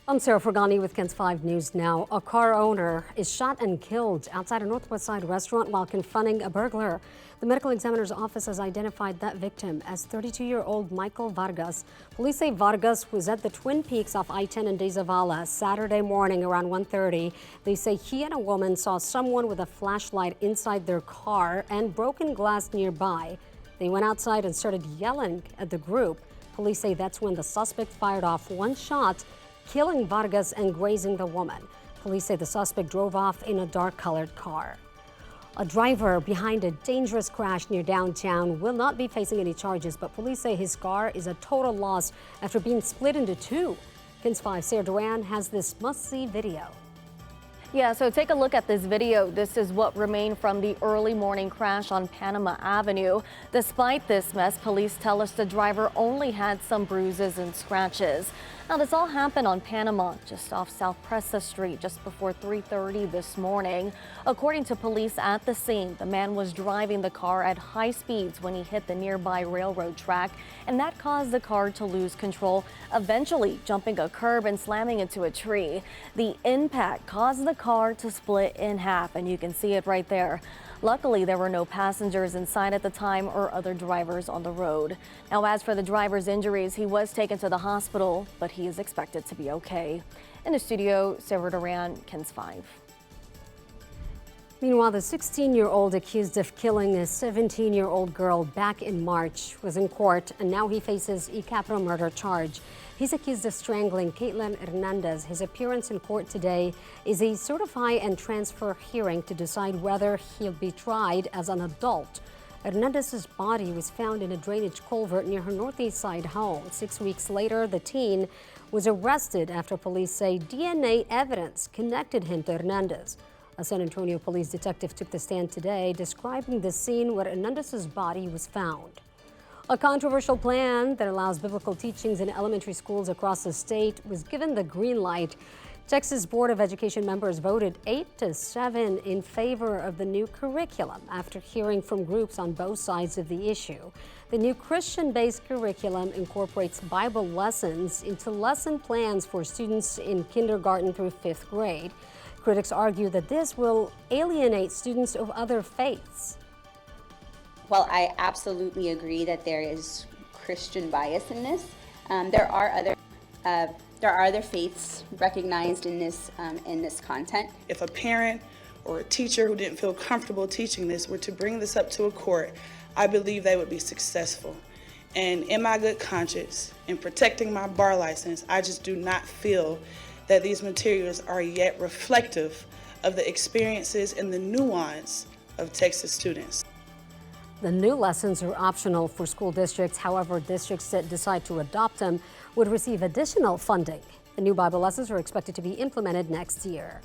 I'm Sarah Fergani with KENS 5 News Now. A car owner is shot and killed outside a Northwest Side restaurant while confronting a burglar. The medical examiner's office has identified that victim as 32-year-old Michael Vargas. Police say Vargas was at the Twin Peaks off I-10 in De Zavala Saturday morning around 1:30. They say he and a woman saw someone with a flashlight inside their car and broken glass nearby. They went outside and started yelling at the group. Police say that's when the suspect fired off one shot, killing Vargas and grazing the woman. Police say the suspect drove off in a dark-colored car. A driver behind a dangerous crash near downtown will not be facing any charges, but police say his car is a total loss after being split into two. KENS 5 Sarah Duran has this must-see video. Yeah, so take a look at this video. This is what remained from the early morning crash on Panama Avenue. Despite this mess, police tell us the driver only had some bruises and scratches. Now, this all happened on Panama, just off South Presa Street, just before 3:30 this morning. According to police at the scene, the man was driving the car at high speeds when he hit the nearby railroad track, and that caused the car to lose control, eventually jumping a curb and slamming into a tree. The impact caused the car to split in half, and you can see it right there. Luckily, there were no passengers inside at the time or other drivers on the road. Now, as for the driver's injuries, he was taken to the hospital, but he is expected to be okay. In the studio, Sarah Duran, KENS 5. Meanwhile, the 16-year-old accused of killing a 17-year-old girl back in March was in court, and now he faces a capital murder charge. He's accused of strangling Caitlin Hernandez. His appearance in court today is a certify and transfer hearing to decide whether he'll be tried as an adult. Hernandez's body was found in a drainage culvert near her Northeast Side home. 6 weeks later, the teen was arrested after police say DNA evidence connected him to Hernandez. A San Antonio police detective took the stand today, describing the scene where Hernandez's body was found. A controversial plan that allows biblical teachings in elementary schools across the state was given the green light. Texas Board of Education members voted 8-7 in favor of the new curriculum after hearing from groups on both sides of the issue. The new Christian-based curriculum incorporates Bible lessons into lesson plans for students in kindergarten through 5th grade. Critics argue that this will alienate students of other faiths. Well, I absolutely agree that there is Christian bias in this. There are other faiths recognized in this content. If a parent or a teacher who didn't feel comfortable teaching this were to bring this up to a court, I believe they would be successful. And in my good conscience, in protecting my bar license, I just do not feel that these materials are yet reflective of the experiences and the nuance of Texas students. The new lessons are optional for school districts. However, districts that decide to adopt them would receive additional funding. The new Bible lessons are expected to be implemented next year.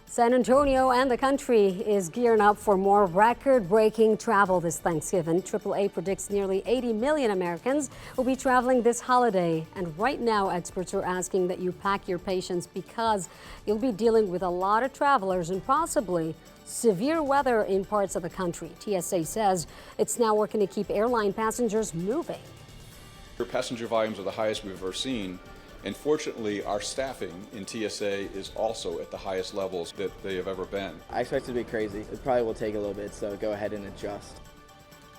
San Antonio and the country is gearing up for more record-breaking travel this Thanksgiving. AAA predicts nearly 80 million Americans will be traveling this holiday. And right now, experts are asking that you pack your patience because you'll be dealing with a lot of travelers and possibly severe weather in parts of the country. TSA says it's now working to keep airline passengers moving. Our passenger volumes are the highest we've ever seen. And fortunately, our staffing in TSA is also at the highest levels that they have ever been. I expect it to be crazy. It probably will take a little bit, so go ahead and adjust.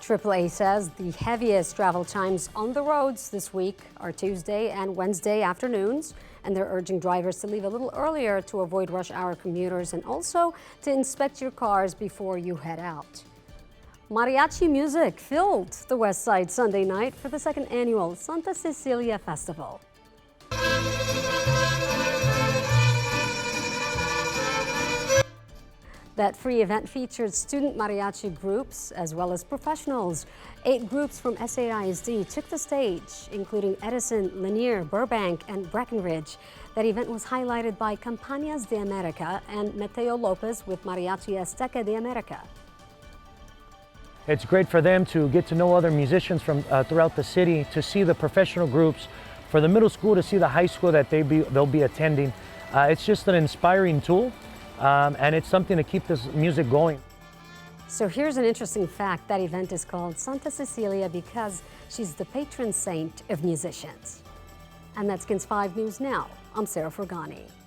AAA says the heaviest travel times on the roads this week are Tuesday and Wednesday afternoons, and they're urging drivers to leave a little earlier to avoid rush hour commuters and also to inspect your cars before you head out. Mariachi music filled the West Side Sunday night for the second annual Santa Cecilia Festival. That free event featured student mariachi groups as well as professionals. 8 groups from SAISD took the stage, including Edison, Lanier, Burbank, and Breckenridge. That event was highlighted by Campañas de America and Mateo Lopez with Mariachi Azteca de America. It's great for them to get to know other musicians from throughout the city, to see the professional groups, for the middle school to see the high school that they'll be attending. It's just an inspiring tool, and it's something to keep this music going. So here's an interesting fact. That event is called Santa Cecilia because she's the patron saint of musicians. And that's KINS 5 News Now. I'm Sarah Fergani.